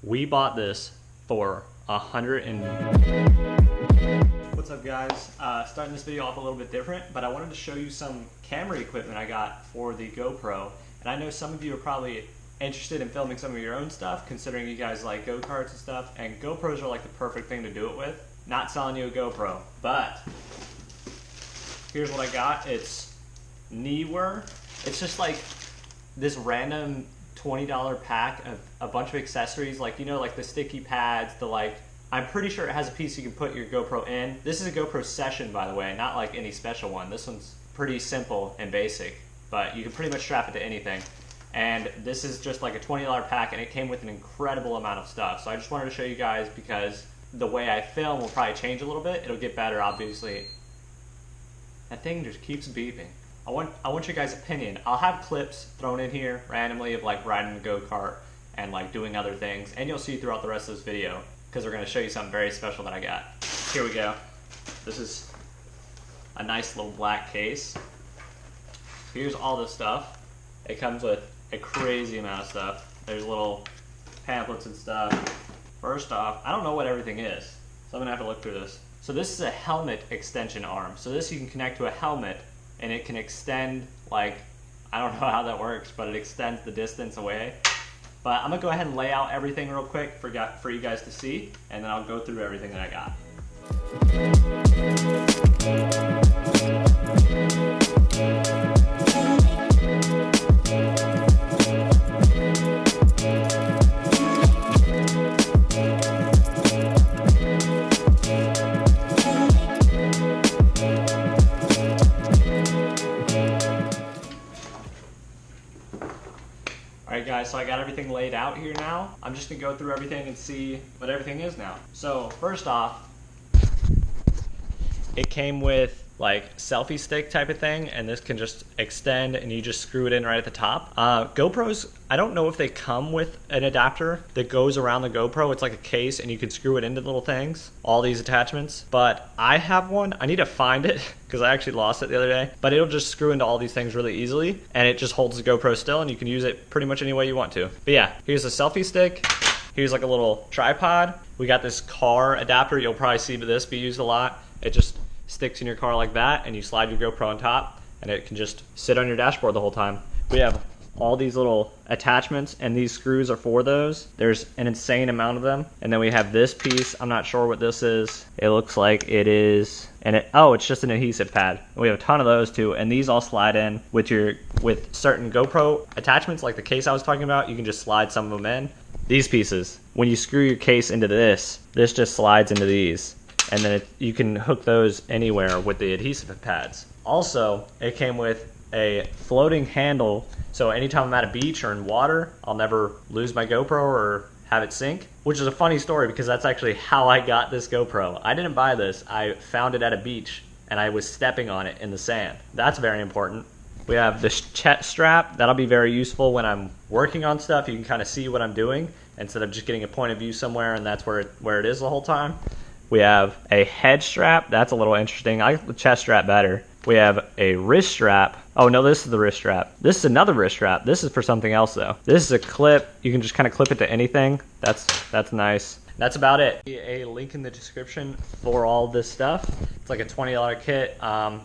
We bought this for What's up, guys? Starting this video off a little bit different, but I wanted to show you some camera equipment I got for the GoPro. And I know some of you are probably interested in filming some of your own stuff, considering you guys like go-karts and stuff, and GoPros are like the perfect thing to do it with. Not selling you a GoPro, but here's what I got. It's knee-wear. It's just like this random $20 pack of a bunch of accessories, like, you know, like the sticky pads, the like, I'm pretty sure it has a piece you can put your GoPro in. This is a GoPro Session, by the way, not like any special one. This one's pretty simple and basic, but you can pretty much strap it to anything. And this is just like a $20 pack, and it came with an incredible amount of stuff. So I just wanted to show you guys because the way I film will probably change a little bit. It'll get better, obviously. That thing just keeps beeping. I want your guys' opinion. I'll have clips thrown in here randomly of like riding a go-kart and like doing other things, and you'll see throughout the rest of this video because we're going to show you something very special that I got. Here we go. This is a nice little black case. Here's all the stuff. It comes with a crazy amount of stuff. There's little pamphlets and stuff. First off, I don't know what everything is, so I'm going to have to look through this. So this is a helmet extension arm. So this you can connect to a helmet, and it can extend, like, I don't know how that works, but it extends the distance away. But I'm gonna go ahead and lay out everything real quick for you guys to see, and then I'll go through everything that I got. Alright guys, so I got everything laid out here now. I'm just gonna go through everything and see what everything is now. So first off, it came with like selfie stick type of thing, and this can just extend and you just screw it in right at the top. GoPros, I don't know if they come with an adapter that goes around the GoPro. It's like a case and you can screw it into little things, all these attachments, but I have one. I need to find it because I actually lost it the other day, but it'll just screw into all these things really easily, and it just holds the GoPro still, and you can use it pretty much any way you want to. But yeah, here's a selfie stick. Here's like a little tripod. We got this car adapter. You'll probably see this be used a lot. It just sticks in your car like that, and you slide your GoPro on top, and it can just sit on your dashboard the whole time. We have all these little attachments, and these screws are for those. There's an insane amount of them. And then we have this piece. I'm not sure what this is. It looks like it is, and it's just an adhesive pad. We have a ton of those too, and these all slide in with certain GoPro attachments, like the case I was talking about. You can just slide some of them in. These pieces, when you screw your case into this just slides into these. And then you can hook those anywhere with the adhesive pads. Also, it came with a floating handle, so anytime I'm at a beach or in water, I'll never lose my GoPro or have it sink, which is a funny story because that's actually how I got this GoPro. I didn't buy this. I found it at a beach, and I was stepping on it in the sand. That's very important. We have this chest strap. That'll be very useful when I'm working on stuff. You can kind of see what I'm doing instead of just getting a point of view somewhere, and that's where it is the whole time. We have a head strap. That's a little interesting. I like the chest strap better. We have a wrist strap. Oh no, this is the wrist strap. This is another wrist strap. This is for something else though. This is a clip. You can just kind of clip it to anything. That's nice. That's about it. A link in the description for all this stuff. It's like a $20 kit.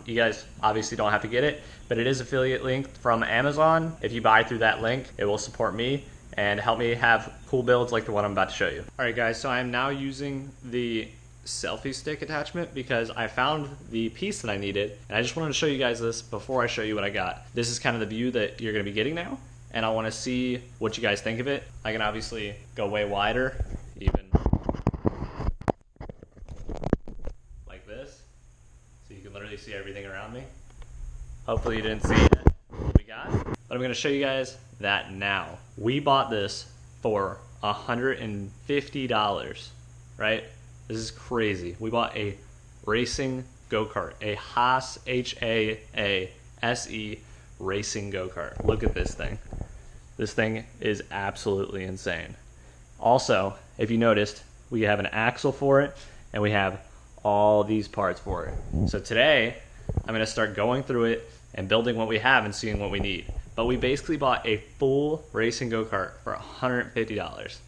You guys obviously don't have to get it, but it is affiliate link from Amazon. If you buy through that link, it will support me and help me have cool builds like the one I'm about to show you. All right guys, so I am now using the selfie stick attachment because I found the piece that I needed, and I just wanted to show you guys this before I show you what I got. This is kind of the view that you're going to be getting now, and I want to see what you guys think of it. I can obviously go way wider, even like this, so you can literally see everything around me. Hopefully you didn't see what we got, but I'm going to show you guys that now. We bought this for $150, right? This is crazy. We bought a racing go-kart, a Haas, H-A-A-S-E racing go-kart. Look at this thing. This thing is absolutely insane. Also, if you noticed, we have an axle for it, and we have all these parts for it. So today, I'm gonna start going through it and building what we have and seeing what we need. But we basically bought a full racing go-kart for $150.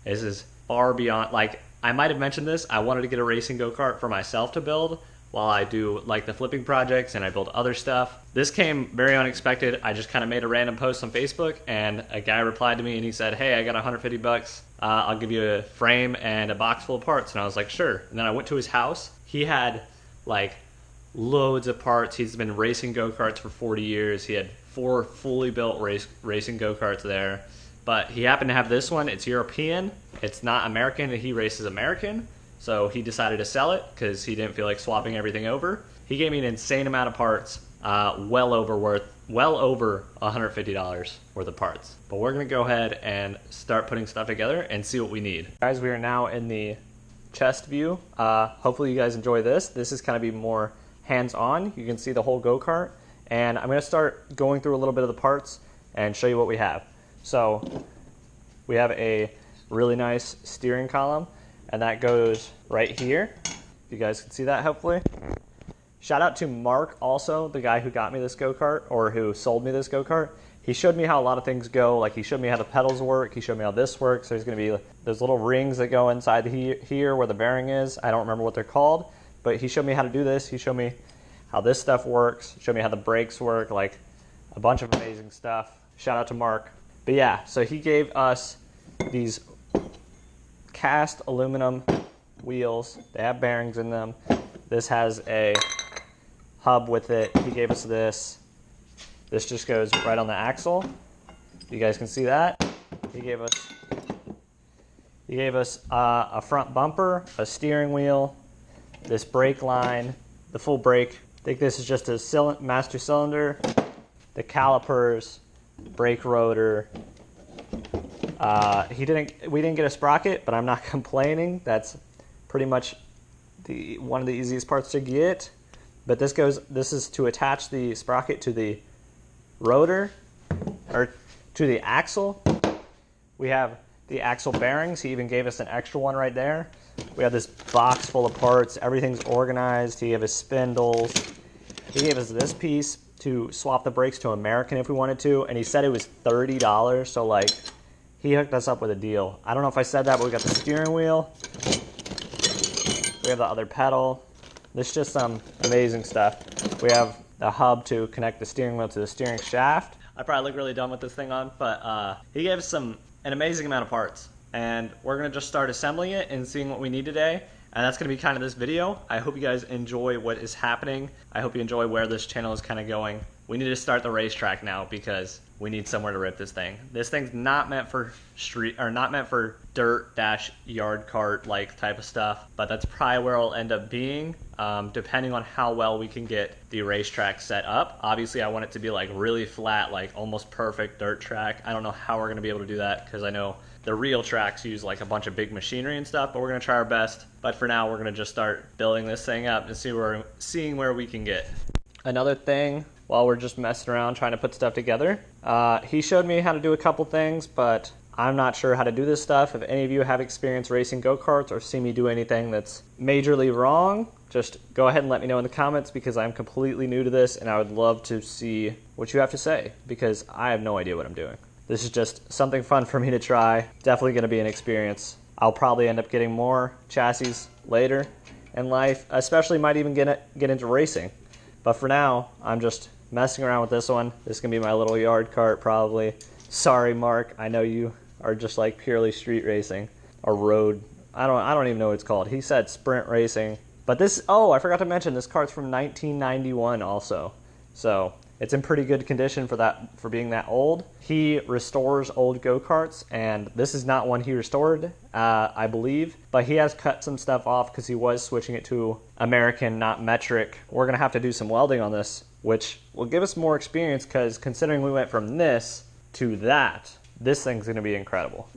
This is far beyond, like, I might have mentioned this. I wanted to get a racing go-kart for myself to build while I do like the flipping projects and I build other stuff. This came very unexpected. I just kind of made a random post on Facebook and a guy replied to me and he said, hey, I got $150. I'll give you a frame and a box full of parts. And I was like, sure. And then I went to his house. He had like loads of parts. He's been racing go-karts for 40 years. He had 4 fully built racing go-karts there. But he happened to have this one. It's European. It's not American, and he races American. So he decided to sell it because he didn't feel like swapping everything over. He gave me an insane amount of parts, well over $150 worth of parts. But we're gonna go ahead and start putting stuff together and see what we need. Guys, we are now in the chest view. Hopefully you guys enjoy this. This is kind of be more hands-on. You can see the whole go-kart. And I'm gonna start going through a little bit of the parts and show you what we have. So we have a really nice steering column, and that goes right here. You guys can see that, hopefully. Shout out to Mark, also, the guy who got me this go-kart, or who sold me this go-kart. He showed me how a lot of things go. Like, he showed me how the pedals work. He showed me how this works. There's going to be those little rings that go inside here where the bearing is. I don't remember what they're called, but he showed me how to do this. He showed me how this stuff works. Showed me how the brakes work, like a bunch of amazing stuff. Shout out to Mark. But yeah, so he gave us these cast aluminum wheels. They have bearings in them. This has a hub with it. He gave us this. This just goes right on the axle. You guys can see that. He gave us a front bumper, a steering wheel, this brake line, the full brake. I think this is just a master cylinder, the calipers, brake rotor. We didn't get a sprocket, but I'm not complaining. That's pretty much one of the easiest parts to get. But this is to attach the sprocket to the rotor, or to the axle. We have the axle bearings. He even gave us an extra one right there. We have this box full of parts. Everything's organized. He gave us spindles. He gave us this piece to swap the brakes to American if we wanted to, and he said it was $30, so like, he hooked us up with a deal. I don't know if I said that, but we got the steering wheel. We have the other pedal. This is just some amazing stuff. We have the hub to connect the steering wheel to the steering shaft. I probably look really dumb with this thing on, but he gave us an amazing amount of parts. And we're gonna just start assembling it and seeing what we need today. And that's gonna be kind of this video. I hope you guys enjoy what is happening. I hope you enjoy where this channel is kind of going. We need to start the racetrack now because we need somewhere to rip this thing. This thing's not meant for dirt-yard cart like type of stuff, but that's probably where it'll end up being, depending on how well we can get the racetrack set up. Obviously, I want it to be like really flat, like almost perfect dirt track. I don't know how we're gonna be able to do that because I know the real tracks use like a bunch of big machinery and stuff, but we're gonna try our best. But for now, we're gonna just start building this thing up and seeing where we can get. Another thing, while we're just messing around trying to put stuff together, he showed me how to do a couple things, but I'm not sure how to do this stuff. If any of you have experience racing go-karts or see me do anything that's majorly wrong, just go ahead and let me know in the comments because I'm completely new to this and I would love to see what you have to say because I have no idea what I'm doing. This is just something fun for me to try. Definitely going to be an experience. I'll probably end up getting more chassis later in life, especially might even get into racing. But for now, I'm just messing around with this one. This is going to be my little yard cart probably. Sorry, Mark. I know you are just like purely street racing or road. I don't even know what it's called. He said sprint racing. But this, oh, I forgot to mention this cart's from 1991 also. So it's in pretty good condition for being that old. He restores old go-karts, and this is not one he restored, I believe. But he has cut some stuff off because he was switching it to American, not metric. We're going to have to do some welding on this, which will give us more experience because considering we went from this to that, this thing's going to be incredible.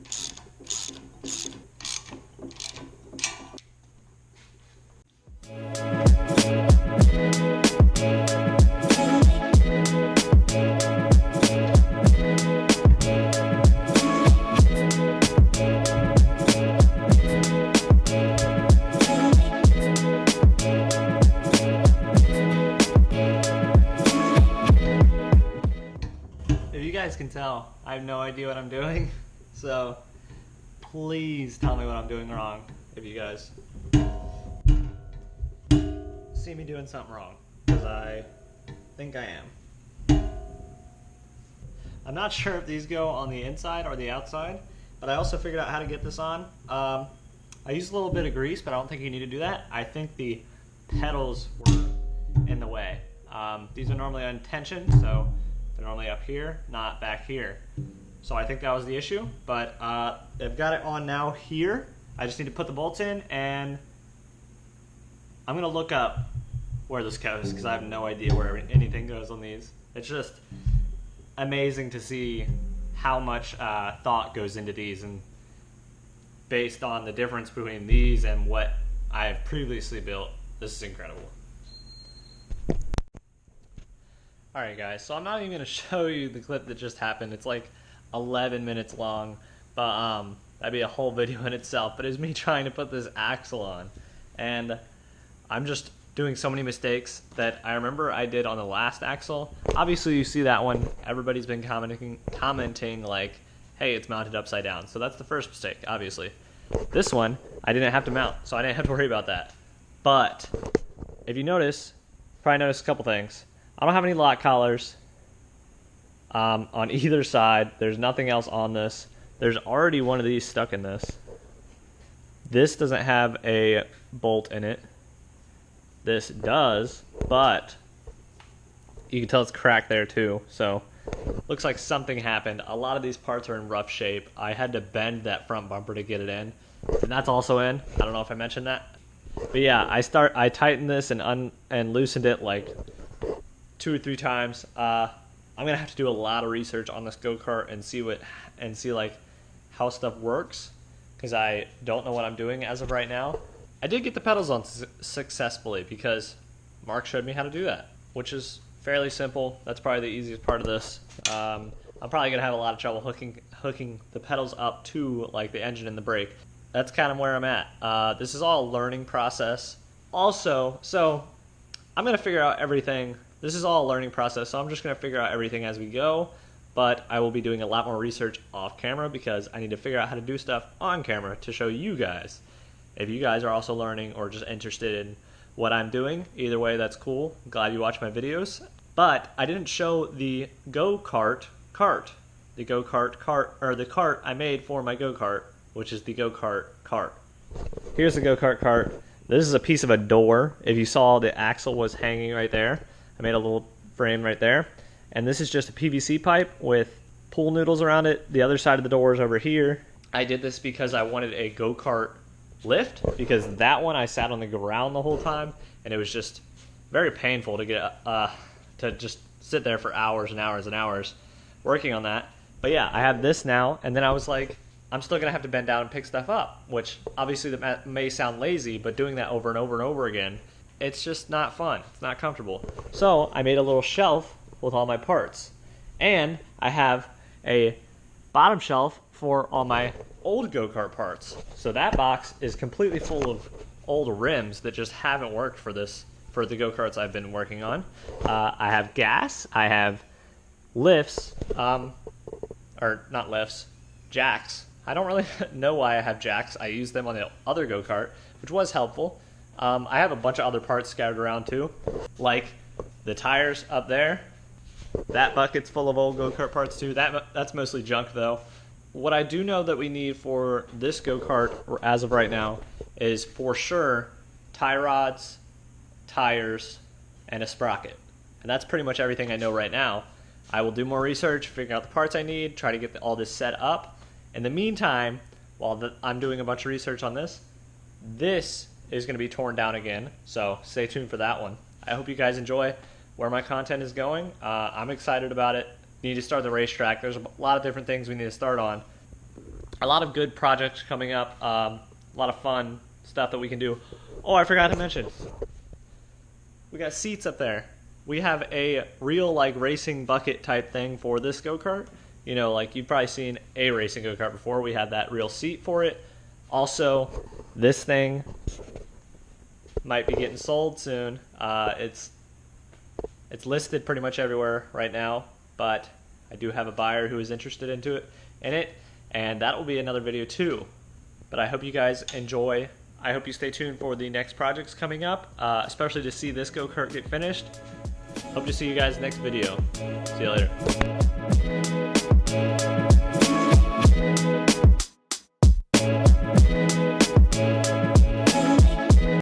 If you guys can tell, I have no idea what I'm doing, so please tell me what I'm doing wrong if you guys see me doing something wrong, because I think I am. I'm not sure if these go on the inside or the outside, but I also figured out how to get this on. I used a little bit of grease, but I don't think you need to do that. I think the pedals were in the way. These are normally on tension, so they're normally up here, not back here. So I think that was the issue, but I've got it on now here. I just need to put the bolts in, and I'm gonna look up where this goes, because I have no idea where anything goes on these. It's just amazing to see how much thought goes into these, and based on the difference between these and what I have previously built, this is incredible. Alright guys, so I'm not even going to show you the clip that just happened. It's like 11 minutes long, but that'd be a whole video in itself. But it's me trying to put this axle on, and I'm just doing so many mistakes that I remember I did on the last axle. Obviously you see that one, everybody's been commenting like, hey, it's mounted upside down. So that's the first mistake, obviously. This one, I didn't have to mount, so I didn't have to worry about that. But if you notice, probably notice a couple things. I don't have any lock collars on either side. There's nothing else on this. There's already one of these stuck in this. This doesn't have a bolt in it. This does, but you can tell it's cracked there too. So looks like something happened. A lot of these parts are in rough shape. I had to bend that front bumper to get it in, and that's also in. I don't know if I mentioned that, but yeah, I tightened this and loosened it like 2 or 3 times. I'm gonna have to do a lot of research on this go-kart and see like how stuff works, because I don't know what I'm doing as of right now. I did get the pedals on successfully because Mark showed me how to do that, which is fairly simple. That's probably the easiest part of this. I'm probably gonna have a lot of trouble hooking the pedals up to like the engine and the brake. That's kind of where I'm at. This is all a learning process. Also, so I'm gonna figure out everything. This is all a learning process, so I'm just gonna figure out everything as we go. But I will be doing a lot more research off camera, because I need to figure out how to do stuff on camera to show you guys. If you guys are also learning or just interested in what I'm doing, either way, that's cool. I'm glad you watch my videos. But I didn't show the go-kart cart. The go-kart cart, or the cart I made for my go-kart, which is the go-kart cart. Here's the go-kart cart. This is a piece of a door. If you saw, the axle was hanging right there. I made a little frame right there. And this is just a PVC pipe with pool noodles around it. The other side of the door is over here. I did this because I wanted a go-kart lift, because that one I sat on the ground the whole time, and it was just very painful to get to just sit there for hours and hours and hours working on that. But yeah, I have this now, and then I was like, I'm still gonna have to bend down and pick stuff up, which obviously that may sound lazy, but doing that over and over and over again, it's just not fun. It's not comfortable. So I made a little shelf with all my parts, and I have a bottom shelf for all my old go-kart parts. So that box is completely full of old rims that just haven't worked for the go-karts I've been working on. I have gas, I have lifts, or not lifts, jacks. I don't really know why I have jacks. I used them on the other go-kart, which was helpful. I have a bunch of other parts scattered around too, like the tires up there. That bucket's full of old go-kart parts too. That's mostly junk though. What I do know that we need for this go-kart as of right now is for sure tie rods, tires, and a sprocket. And that's pretty much everything I know right now. I will do more research, figure out the parts I need, try to get all this set up. In the meantime, while I'm doing a bunch of research on this is going to be torn down again, so stay tuned for that one. I hope you guys enjoy where my content is going. I'm excited about it. Need to start the racetrack. There's a lot of different things we need to start on. A lot of good projects coming up. A lot of fun stuff that we can do. Oh, I forgot to mention. We got seats up there. We have a real like racing bucket type thing for this go-kart. You know, like you've probably seen a racing go-kart before. We have that real seat for it. Also, this thing might be getting sold soon. It's listed pretty much everywhere right now, but I do have a buyer who is interested in it, and that will be another video too. But I hope you guys enjoy. I hope you stay tuned for the next projects coming up, especially to see this go-kart get finished. Hope to see you guys next video. See you later.